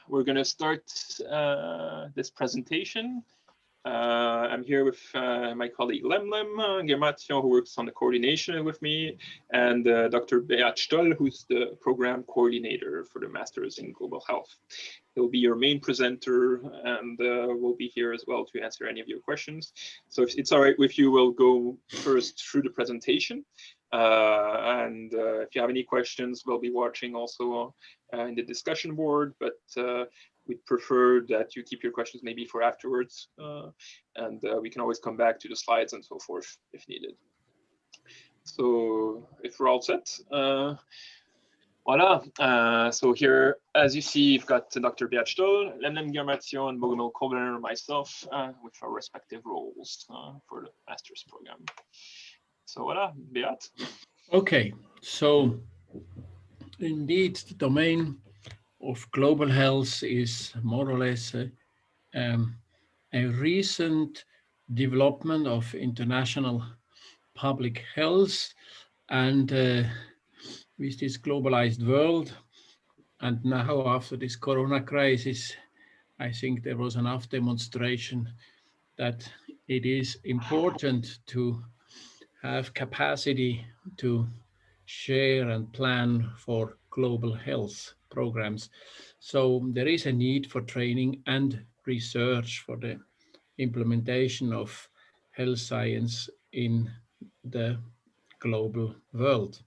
we're going to start this presentation. I'm here with my colleague Lemlem Germathion, who works on the coordination with me, and Dr. Beat Stoll, who's the program coordinator for the Masters in Global Health. He'll be your main presenter, and we'll be here as well to answer any of your questions. So if it's all right with you, we'll go first through the presentation. And if you have any questions, we'll be watching also in the discussion board, but we'd prefer that you keep your questions maybe for afterwards, and we can always come back to the slides and so forth if needed. So if we're all set, voila. So here, as you see, you've got Dr. Beat Stoll, Lemlem Germathion, Bogomil Kobler, myself, with our respective roles for the master's program. So voila, Beat. Okay, so indeed, the domain of global health is more or less a recent development of international public health, and with this globalized world, and now after this corona crisis, I think there was enough demonstration that it is important to have capacity to share and plan for global health programs. So there is a need for training and research for the implementation of health science in the global world.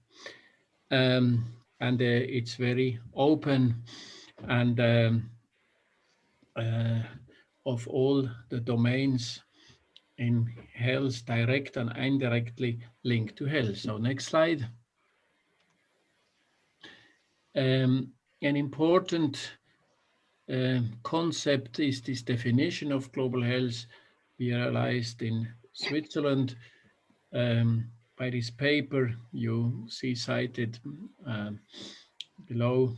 And it's very open, and of all the domains in health, direct and indirectly linked to health. So next slide. An important concept is this definition of global health. We realized in Switzerland by this paper you see cited below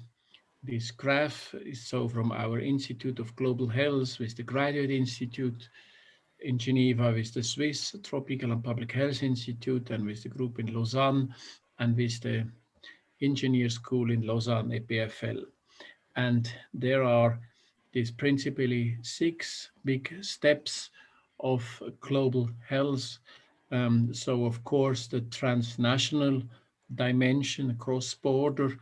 this graph. So from our Institute of Global Health with the Graduate Institute in Geneva, with the Swiss Tropical and Public Health Institute, and with the group in Lausanne, and with the Engineer School in Lausanne, EPFL. And there are these principally 6 big steps of global health. So of course the transnational dimension, cross-border,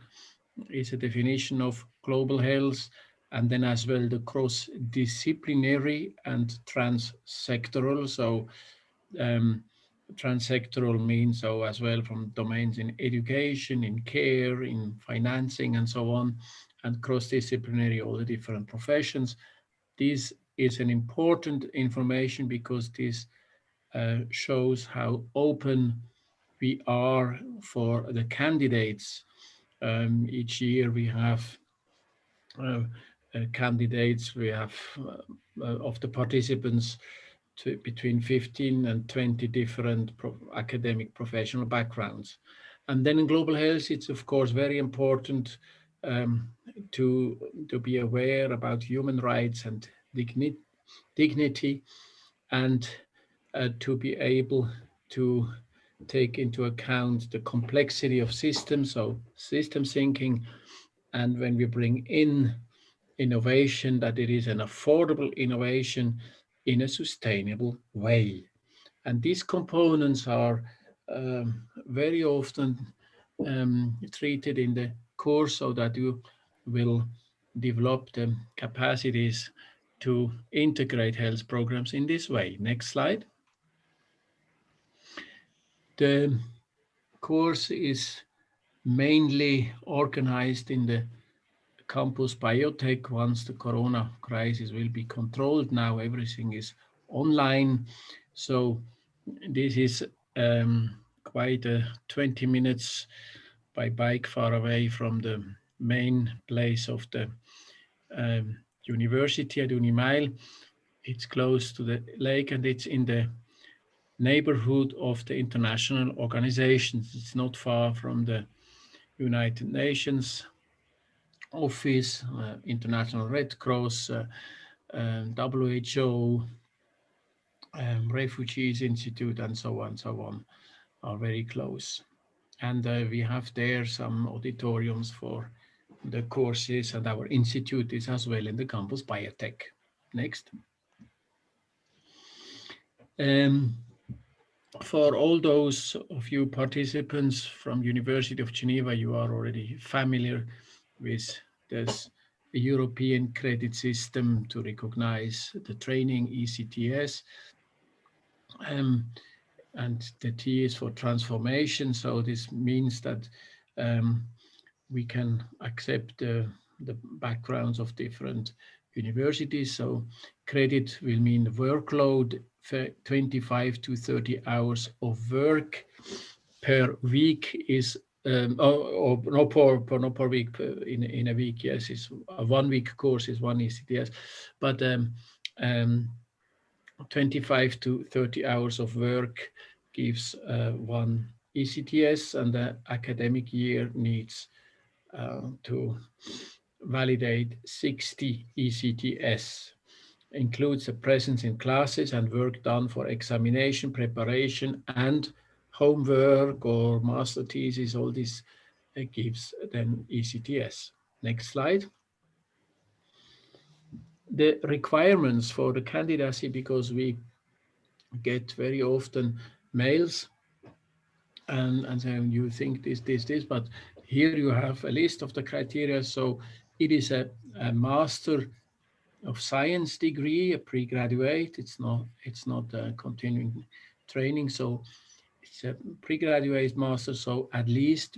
is a definition of global health, and then as well the cross-disciplinary and transsectoral. So transsectoral means so as well from domains in education, in care, in financing, and so on, and cross-disciplinary, all the different professions. This is an important information because this shows how open we are for the candidates. Each year we have candidates, we have of the participants between 15 and 20 different academic professional backgrounds. And then in global health, it's of course very important to be aware about human rights and dignity, and to be able to take into account the complexity of systems, so system thinking, and when we bring in innovation, that it is an affordable innovation in a sustainable way. And these components are very often treated in the course so that you will develop the capacities to integrate health programs in this way. Next slide. The course is mainly organized in the campus biotech. Once the corona crisis will be controlled, now everything is online. So this is quite 20 minutes by bike far away from the main place of the university at UNIMILE. It's close to the lake, and it's in the neighborhood of the international organizations. It's not far from the United Nations office, International Red Cross, WHO, Refugees Institute, and so on, are very close. And we have there some auditoriums for the courses, and our institute is as well in the campus biotech. Next. For all those of you participants from University of Geneva, you are already familiar with this European credit system to recognize the training, ECTS, and the T is for transformation. So this means that we can accept the backgrounds of different universities. So credit will mean workload, 25 to 30 hours of work per week is no per week, in a week, yes, it's a 1 week course is one ECTS, but 25 to 30 hours of work gives one ECTS, and the academic year needs to validate 60 ECTS. Includes a presence in classes and work done for examination preparation and homework or master thesis. All this gives then ECTS. Next slide. The requirements for the candidacy, because we get very often mails and then you think this, but here you have a list of the criteria. So it is a Master of Science degree, a pre-graduate. It's not a continuing training. So it's a pre-graduate master. So at least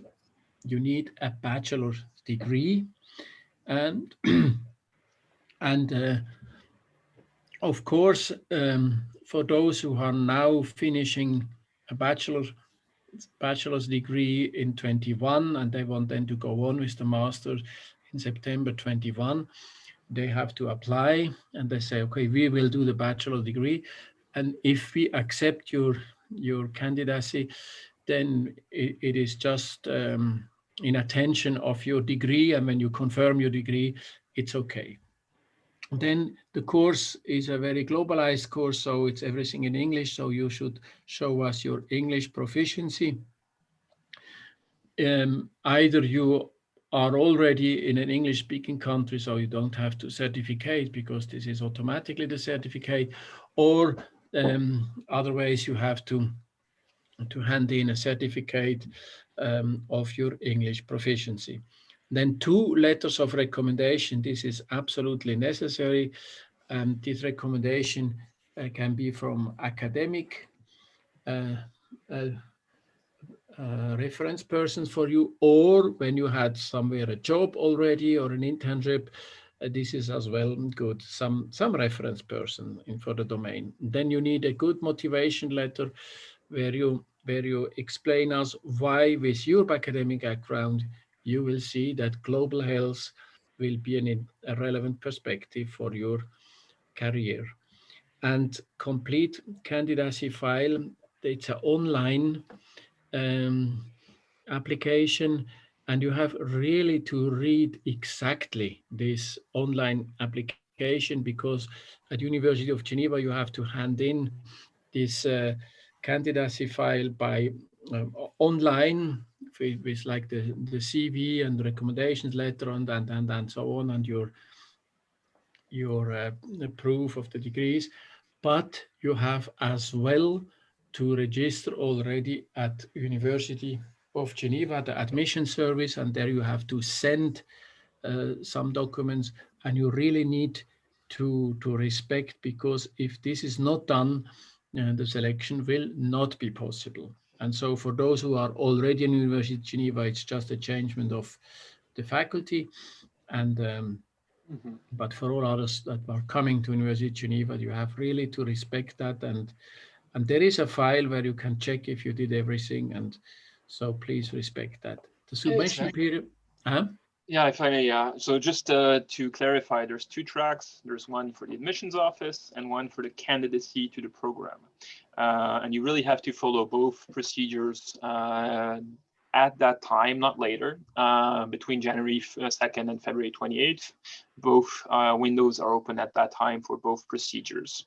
you need a bachelor's degree, and and of course, for those who are now finishing a bachelor's degree in 21 and they want then to go on with the master in September 21, they have to apply and they say, okay, we will do the bachelor degree, and if we accept your candidacy, then it is just in attention of your degree, and when you confirm your degree, it's okay. Then the course is a very globalized course, so it's everything in English, so you should show us your English proficiency. Either you are already in an English-speaking country, so you don't have to certificate because this is automatically the certificate, or other ways you have to hand in a certificate of your English proficiency. Then 2 letters of recommendation. This is absolutely necessary. This recommendation can be from academic reference persons for you, or when you had somewhere a job already or an internship, this is as well good, some reference person for the domain. Then you need a good motivation letter where you explain us why with your academic background you will see that global health will be a relevant perspective for your career. And complete candidacy file, it's an online application, and you have really to read exactly this online application, because at University of Geneva you have to hand in this candidacy file by online with like the CV and recommendations letter and so on, and your proof of the degrees. But you have as well to register already at University of Geneva, the admission service, and there you have to send some documents, and you really need to respect, because if this is not done, the selection will not be possible. And so for those who are already in University of Geneva, it's just a changement of the faculty, and but for all others that are coming to University of Geneva, you have really to respect that, and there is a file where you can check if you did everything, and so please respect that. The submission period. Yeah, if I may, so just to clarify, there's 2 tracks. There's one for the admissions office and one for the candidacy to the program. And you really have to follow both procedures at that time, not later, between January 2nd and February 28th. Both windows are open at that time for both procedures.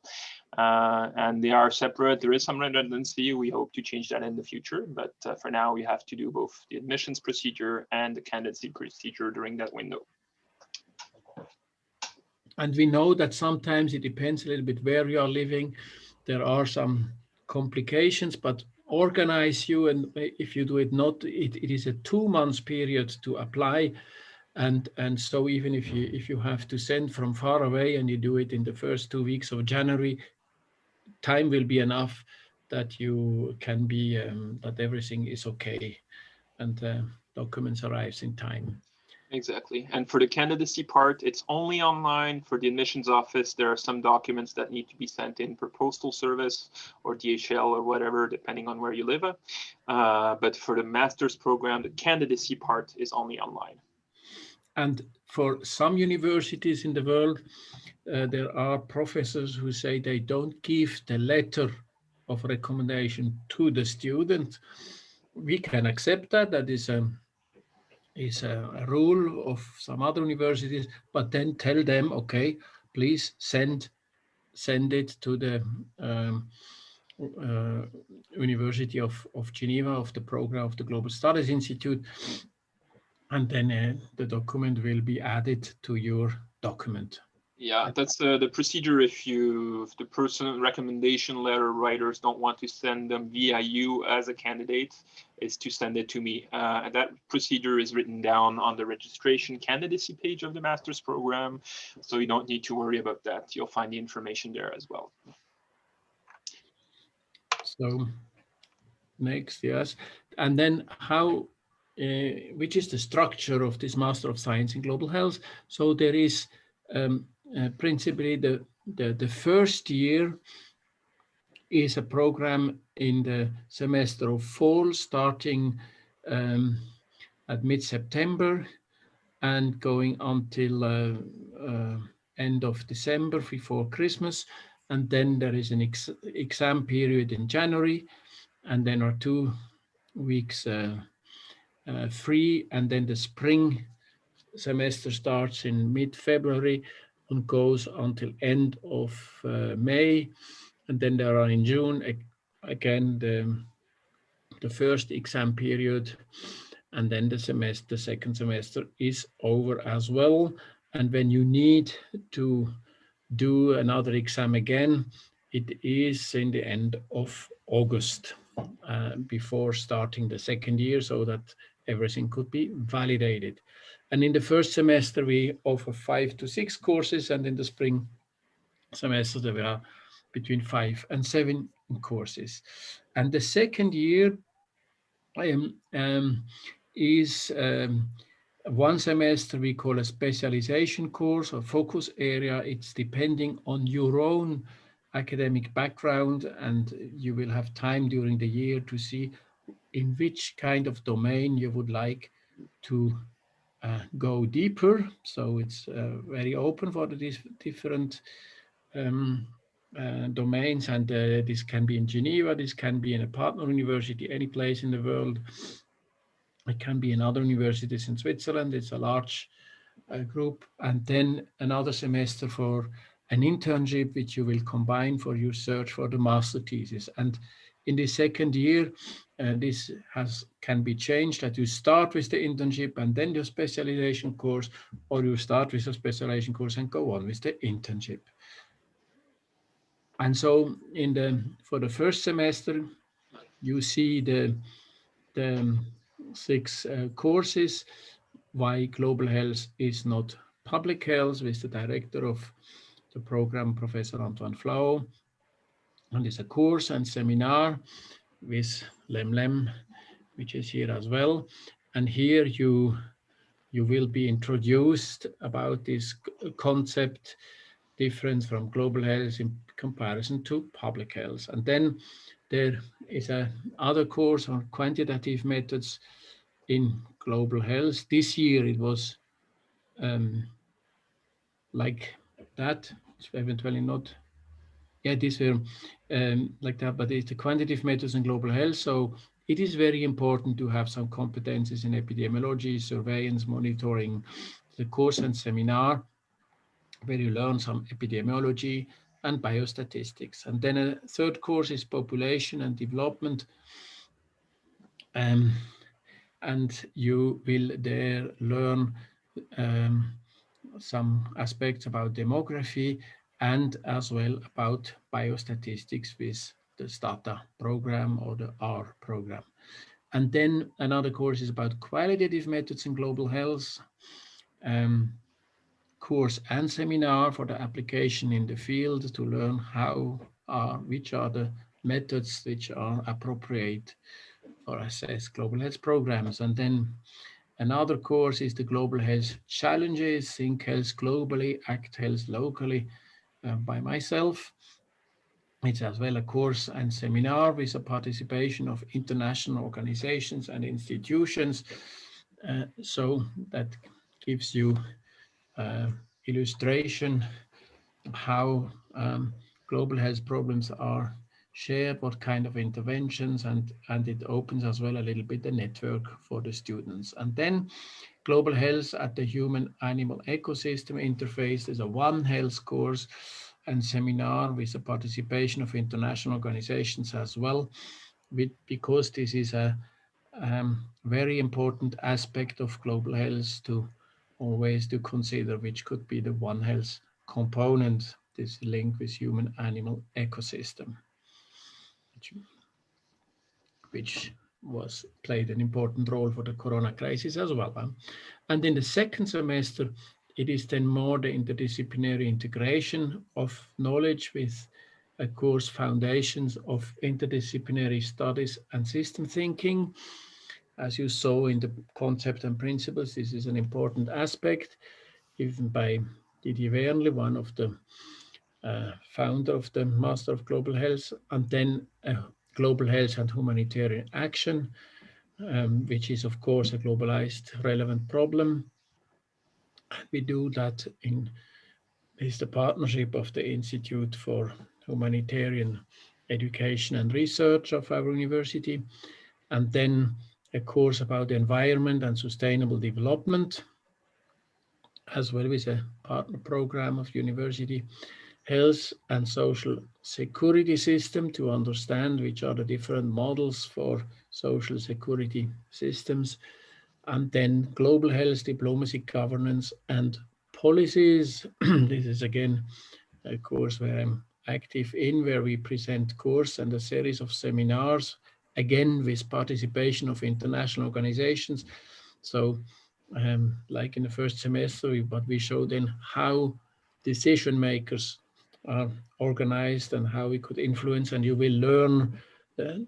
And they are separate. There is some redundancy. We hope to change that in the future, but for now, we have to do both the admissions procedure and the candidacy procedure during that window. And we know that sometimes it depends a little bit where you are living. There are some complications, but organize you, and if you do it not, it is a 2 months period to apply. And so even if you have to send from far away and you do it in the first 2 weeks of January, time will be enough that you can be, that everything is okay and documents arrives in time. Exactly. And for the candidacy part, it's only online. For the admissions office, there are some documents that need to be sent in per postal service or DHL or whatever, depending on where you live. But for the master's program, the candidacy part is only online. And for some universities in the world, there are professors who say they don't give the letter of recommendation to the student. We can accept that. That is a rule of some other universities, but then tell them, okay, please send it to the University of Geneva, of the program of the Global Studies Institute, and then the document will be added to your document. Yeah, that's the procedure. If the person recommendation letter writers don't want to send them via you as a candidate, is to send it to me. And that procedure is written down on the registration candidacy page of the master's program, so you don't need to worry about that. You'll find the information there as well. So next, yes, and then how, which is the structure of this Master of Science in Global Health? So there is principally the first year is a program in the semester of fall, starting at mid-September and going until end of December before Christmas. And then there is an exam period in January, and then are 2 weeks free, and then the spring semester starts in mid-February and goes until end of May, and then there are in June again the first exam period, and then the second semester is over as well. And when you need to do another exam again, it is in the end of August before starting the second year, so that everything could be validated. And in the first semester, we offer 5 to 6 courses, and in the spring semester, there are between 5 and 7 courses. And the second year is 1 semester we call a specialization course or focus area. It's depending on your own academic background, and you will have time during the year to see in which kind of domain you would like to go deeper. So it's very open for these different domains, and this can be in Geneva, this can be in a partner university, any place in the world. It can be in other universities in Switzerland. It's a large group. And then another semester for an internship, which you will combine for your search for the master thesis. And in the second year, this can be changed, that you start with the internship and then your specialization course, or you start with a specialization course and go on with the internship. And so for the first semester, you see the 6 courses. Why global health is not public health, with the director of the program, Professor Antoine Flau. And it's a course and seminar with Lem, which is here as well. And here you will be introduced about this concept, difference from global health in comparison to public health. And then there is another course on quantitative methods in global health. This year it was like that. It's eventually not. Yeah, these were like that, but it's the quantitative methods in global health. So it is very important to have some competencies in epidemiology, surveillance, monitoring, the course and seminar where you learn some epidemiology and biostatistics. And then a third course is population and development. And you will there learn some aspects about demography and as well about biostatistics with the STATA program or the R program. And then another course is about qualitative methods in global health, course and seminar for the application in the field to learn which are the methods which are appropriate for assess global health programs. And then another course is the global health challenges, think health globally, act health locally, by myself. It's as well a course and seminar with a participation of international organizations and institutions. So that gives you illustration how global health problems are shared, what kind of interventions, and it opens as well a little bit the network for the students. And then global health at the human-animal ecosystem interface is a One Health course and seminar with the participation of international organizations as well, because this is a very important aspect of global health to always to consider, which could be the One Health component, this link with human-animal ecosystem, which played an important role for the corona crisis as well. And in the second semester, it is then more the interdisciplinary integration of knowledge with a course Foundations of Interdisciplinary Studies and System Thinking. As you saw in the concept and principles, this is an important aspect given by Didier Wernle, one of the founder of the Master of Global Health, and then Global Health and Humanitarian Action, which is of course a globalized relevant problem. We do that with the partnership of the Institute for Humanitarian Education and Research of our university, and then a course about the environment and sustainable development, as well as a partner program of university, health and social security system to understand which are the different models for social security systems, and then global health diplomacy, governance and policies. This is again a course where I'm active in, where we present course and a series of seminars, again with participation of international organizations. So like in the first semester, but we show then how decision makers are organized and how we could influence, and you will learn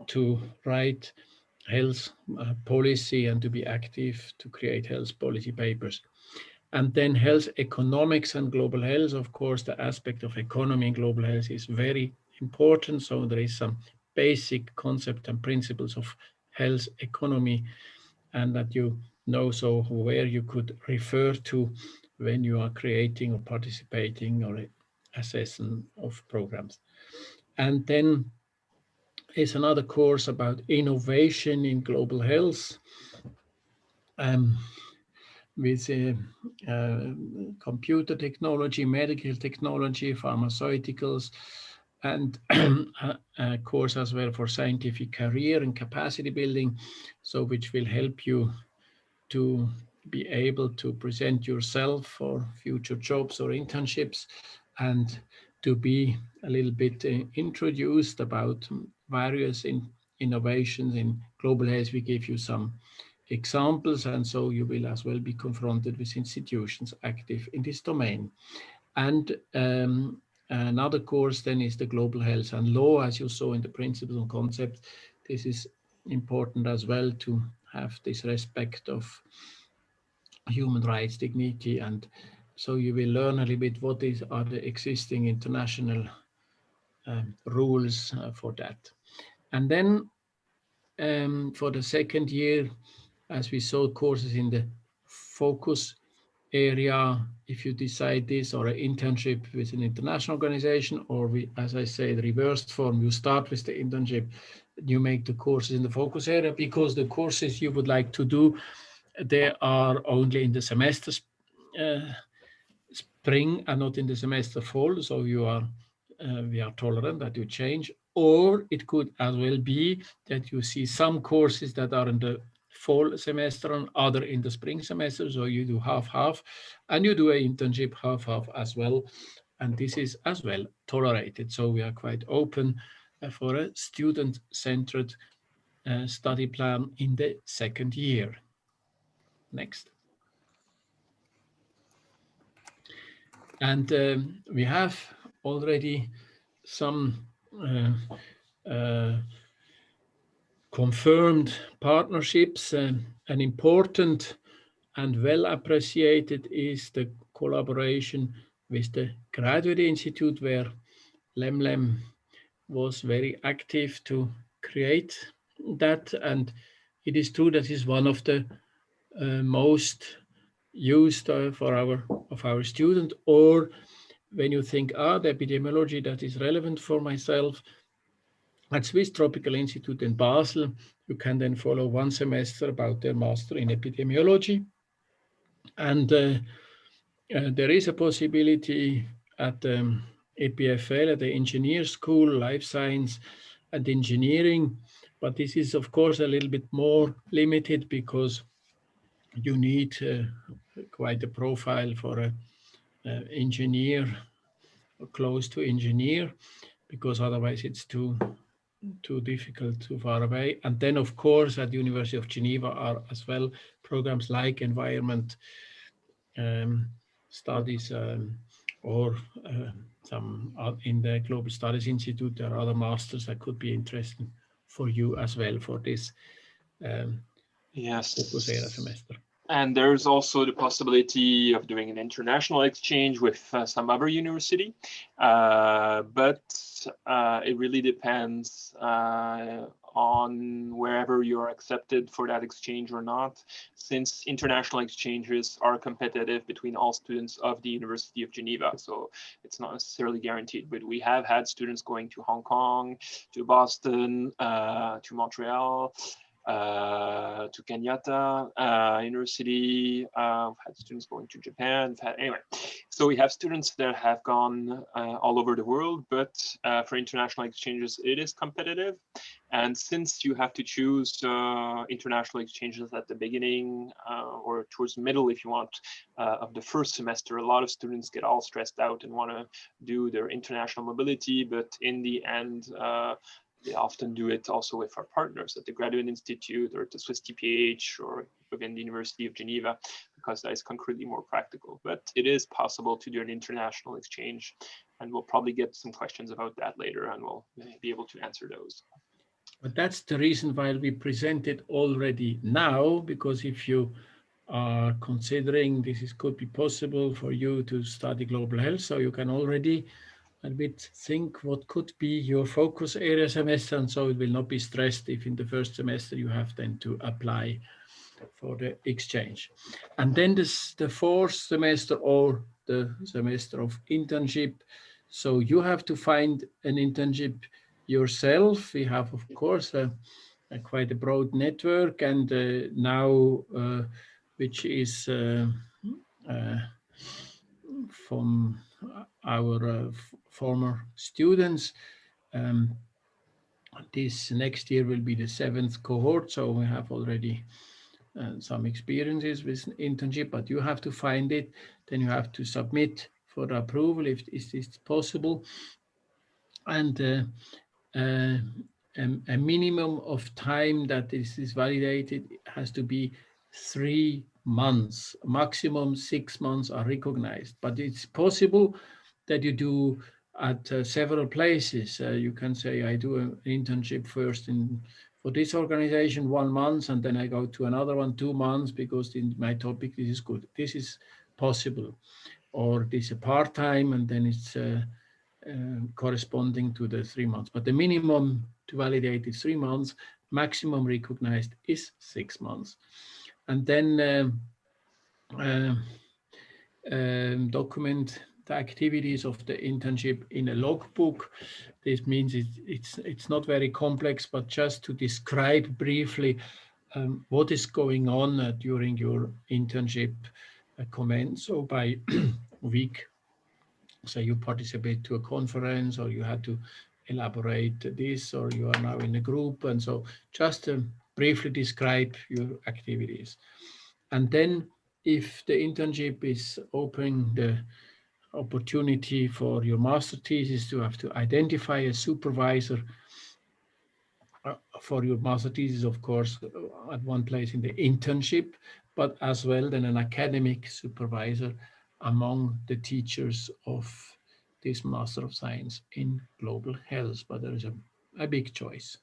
to write health policy and to be active to create health policy papers. And then health economics and global health. Of course, the aspect of economy and global health is very important. So there is some basic concept and principles of health economy, and that you know, so where you could refer to when you are creating or participating or assessing of programs. And then is another course about innovation in global health, with computer technology, medical technology, pharmaceuticals, and a course as well for scientific career and capacity building, so which will help you to be able to present yourself for future jobs or internships, and to be a little bit introduced about various innovations in global health. We give you some examples, and so you will as well be confronted with institutions active in this domain. And another course then is the global health and law, as you saw in the principles and concepts. This is important as well, to have this respect of human rights, dignity, and so you will learn a little bit what are the existing international rules for that. And then for the second year, as we saw, courses in the focus area, if you decide this, or an internship with an international organization, or as I say, the reversed form, you start with the internship you make the courses in the focus area, because the courses you would like to do, they are only in the semester spring and not in the semester fall. So we are tolerant that you change. Or it could as well be that you see some courses that are in the fall semester and other in the spring semester. So you do half-half, and you do an internship half-half as well. And this is as well tolerated. So we are quite open for a student-centered study plan in the second year. Next. And we have already some confirmed partnerships. An important and well appreciated is the collaboration with the Graduate Institute, where Lemlem was very active to create that. And it is true that is one of the most used for our student. Or when you think, the epidemiology that is relevant for myself, at Swiss Tropical Institute in Basel, you can then follow one semester about their master in epidemiology. And there is a possibility at EPFL, at the Engineer School, Life Science and Engineering. But this is, of course, a little bit more limited, because you need quite a profile for an engineer, close to engineer, because otherwise it's too difficult, too far away. And then, of course, at the University of Geneva are as well programs like environment studies, or some in the Global Studies Institute. There are other masters that could be interesting for you as well for this focus area semester. And there's also the possibility of doing an international exchange with some other university, but it really depends on wherever you're accepted for that exchange or not, since international exchanges are competitive between all students of the University of Geneva. So it's not necessarily guaranteed, but we have had students going to Hong Kong, to Boston, to Montreal, to Kenyatta University, had students going to Japan, anyway. So we have students that have gone all over the world, but for international exchanges, it is competitive. And since you have to choose international exchanges at the beginning or towards the middle, if you want, of the first semester, a lot of students get all stressed out and want to do their international mobility, but in the end, they often do it also with our partners at the Graduate Institute or at the Swiss TPH or within the University of Geneva, because that is concretely more practical. But it is possible to do an international exchange, and we'll probably get some questions about that later, and we'll be able to answer those. But that's the reason why we present it already now, because if you are considering this could be possible for you to study global health, so you can already a bit think what could be your focus area semester, and so it will not be stressed if in the first semester you have then to apply for the exchange. And then the fourth semester, or the semester of internship. So you have to find an internship yourself. We have, of course, quite a broad network, and now which is from our former students. This next year will be the 7th cohort, so we have already some experiences with internship, but you have to find it, then you have to submit for the approval if it's possible. And a minimum of time that this is validated has to be 3 months. Maximum 6 months are recognized, but it's possible that you do at several places. You can say, I do an internship first for this organization 1 month, and then I go to another one 2 months because in my topic this is good. This is possible. Or this is a part-time, and then it's corresponding to the 3 months. But the minimum to validate is 3 months. Maximum recognized is 6 months. And then document the activities of the internship in a logbook. This means it's not very complex, but just to describe briefly what is going on during your internship commence. So by week, so you participate to a conference, or you had to elaborate this, or you are now in a group, and so just briefly describe your activities. And then if the internship is opening the opportunity for your master thesis, you have to identify a supervisor for your master thesis, of course, at one place in the internship, but as well then an academic supervisor among the teachers of this Master of Science in Global Health. But there is a big choice.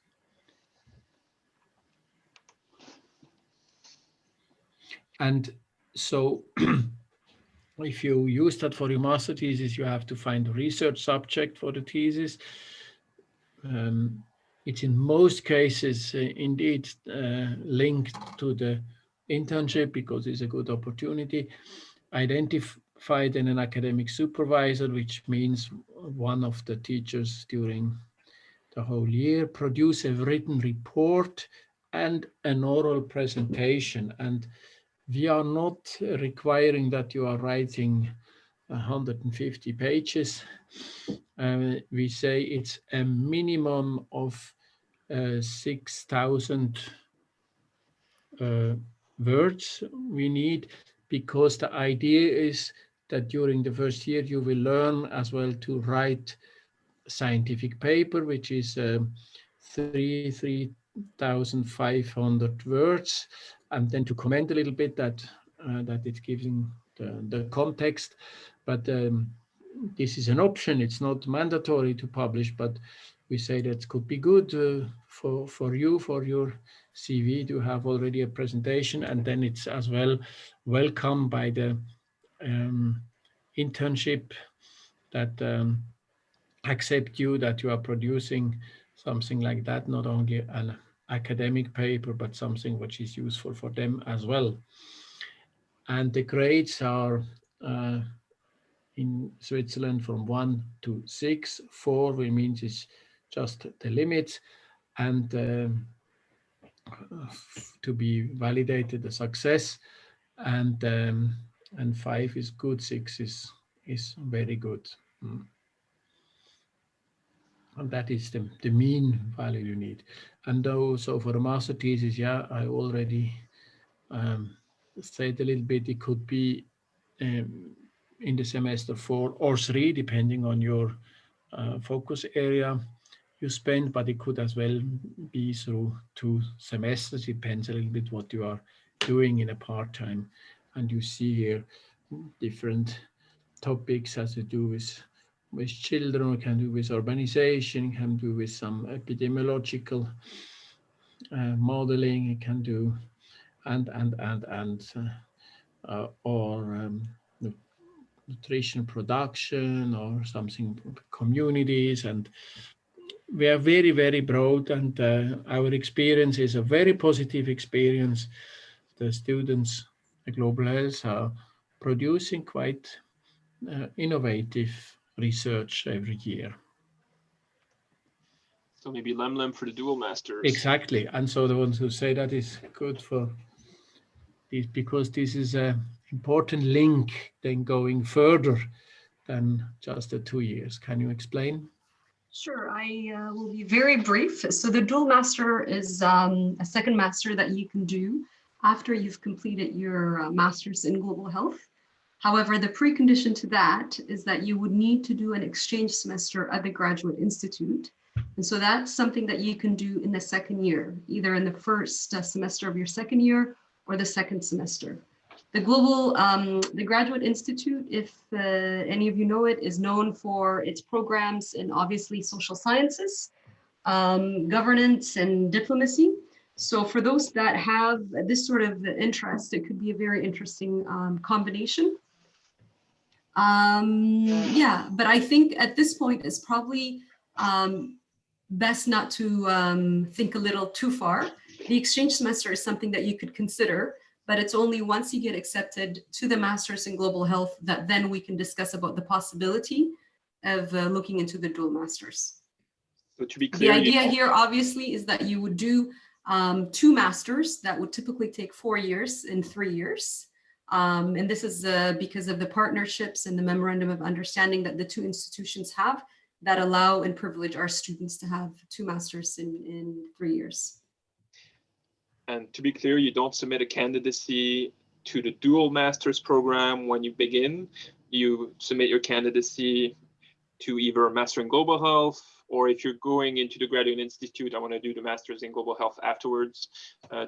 And so if you use that for your master thesis, you have to find a research subject for the thesis. It's in most cases indeed linked to the internship because it's a good opportunity. Identify then an academic supervisor, which means one of the teachers during the whole year. Produce a written report and an oral presentation. And we are not requiring that you are writing 150 pages. We say it's a minimum of 6,000 words we need, because the idea is that during the first year you will learn as well to write scientific paper, which is 3,500 words, and then to comment a little bit that it's giving the context. But this is an option. It's not mandatory to publish, but we say that could be good for you, for your CV, to have already a presentation, and then it's as well welcome by the internship that accept you, that you are producing something like that, not only an academic paper, but something which is useful for them as well. And the grades are in Switzerland from 1 to 6. 4 means it's just the limits, and to be validated a success, and 5 is good, 6 is very good. And that is the mean value you need. And so for a master thesis, yeah, I already said a little bit, it could be in the semester 4 or 3, depending on your focus area you spend, but it could as well be through 2 semesters. Depends a little bit what you are doing in a part-time. And you see here different topics has to do with children, it can do with urbanization, it can do with some epidemiological modeling, it can do or nutrition production, or something communities. And we are very, very broad, and our experience is a very positive experience. The students at Global Health are producing quite innovative research every year. So maybe Lemlem for the dual masters. Exactly, and so the ones who say that is good for this, because this is an important link then going further than just the 2 years. Can you explain? Sure, I will be very brief. So the dual master is a second master that you can do after you've completed your master's in global health. However, the precondition to that is that you would need to do an exchange semester at the Graduate Institute. And so that's something that you can do in the second year, either in the first semester of your second year or the second semester. The Graduate Institute, if any of you know it, is known for its programs in obviously social sciences, governance, and diplomacy. So for those that have this sort of interest, it could be a very interesting combination. Yeah, but I think at this point it's probably best not to think a little too far. The exchange semester is something that you could consider, but it's only once you get accepted to the Master's in Global Health that then we can discuss about the possibility of looking into the dual Masters. So to be clear, the idea here obviously is that you would do 2 Masters that would typically take 4 years in 3 years. And this is because of the partnerships and the memorandum of understanding that the 2 institutions have that allow and privilege our students to have 2 Masters in 3 years. And to be clear, you don't submit a candidacy to the dual master's program when you begin. You submit your candidacy to either a Master in Global Health, or if you're going into the Graduate Institute, I want to do the Master's in Global Health afterwards,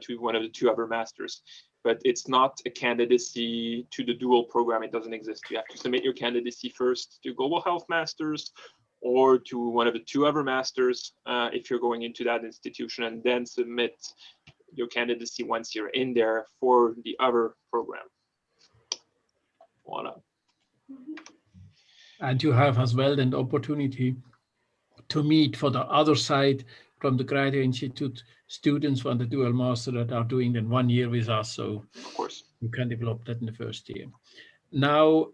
to one of the 2 other masters. But it's not a candidacy to the dual program. It doesn't exist. You have to submit your candidacy first to Global Health Masters or to one of the 2 other masters if you're going into that institution, and then submit your candidacy once you're in there for the other program. Voila. And you have as well then the opportunity to meet for the other side from the Graduate Institute students from the dual master that are doing then 1 year with us. So of course you can develop that in the first year. Now,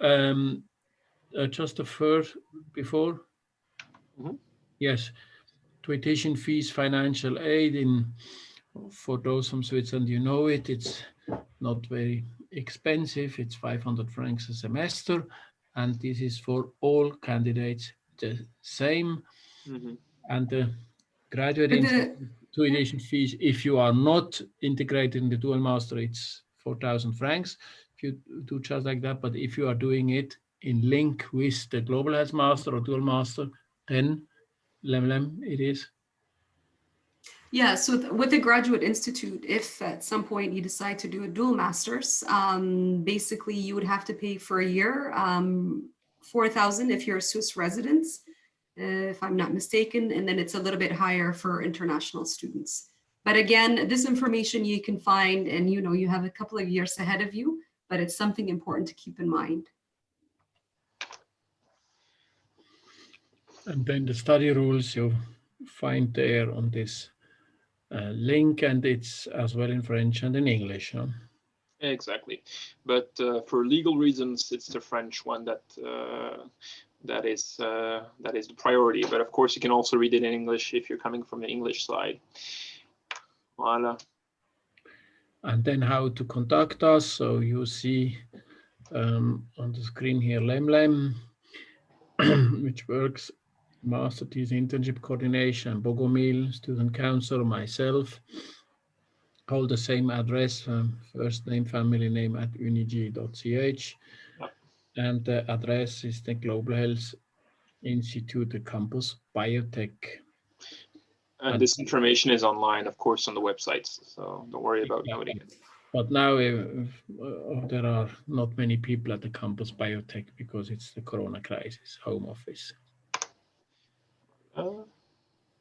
just a first before. Yes, tuition fees, financial aid for those from Switzerland, you know it, it's not very expensive. It's 500 francs a semester. And this is for all candidates the same. And the graduate tuition fees, if you are not integrated in the dual master, it's 4,000 francs if you do just like that. But if you are doing it in link with the global health master or dual master, then it is. Yeah, so with the Graduate Institute, if at some point you decide to do a dual Masters, basically you would have to pay for a year, 4,000 if you're a Swiss resident, if I'm not mistaken, and then it's a little bit higher for international students. But again, this information you can find, and you have a couple of years ahead of you, but it's something important to keep in mind. And then the study rules you find there on this link, and it's as well in French and in English. Huh? Exactly, but for legal reasons, it's the French one that is the priority. But of course, you can also read it in English if you're coming from the English side. Voila. And then how to contact us. So you see on the screen here, Lemlem, which works Master Thesis Internship Coordination, Bogomil, Student Council, myself, all the same address, first name, family name at unige.ch. Yep. And the address is the Global Health Institute, the campus Biotech. And this information is online, of course, on the websites, so don't worry about noting it. But now there are not many people at the campus Biotech because it's the Corona crisis, home office.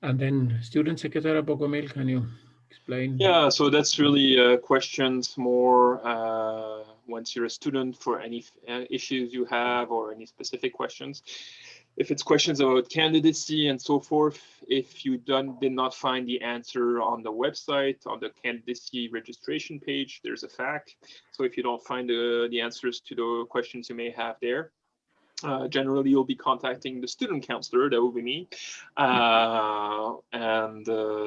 And then Student Secretary Bogomil, can you explain? Yeah, so that's really questions more once you're a student for any issues you have or any specific questions. If it's questions about candidacy and so forth, if you did not find the answer on the website, on the candidacy registration page, there's a FAQ. So if you don't find the answers to the questions you may have there, generally you'll be contacting the student counselor, that will be me.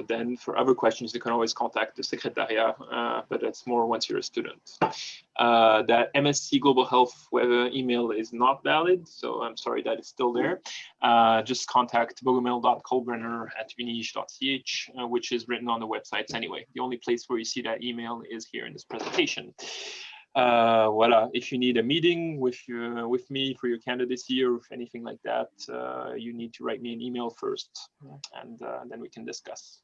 Then for other questions, you can always contact the secretariat, but that's more once you're a student. That MSc Global Health web email is not valid, so I'm sorry that it's still there. Just contact bogomil.kolbrenner@unige.ch, which is written on the websites anyway. The only place where you see that email is here in this presentation. Voila, if you need a meeting with me for your candidacy or anything like that, you need to write me an email first, and then we can discuss.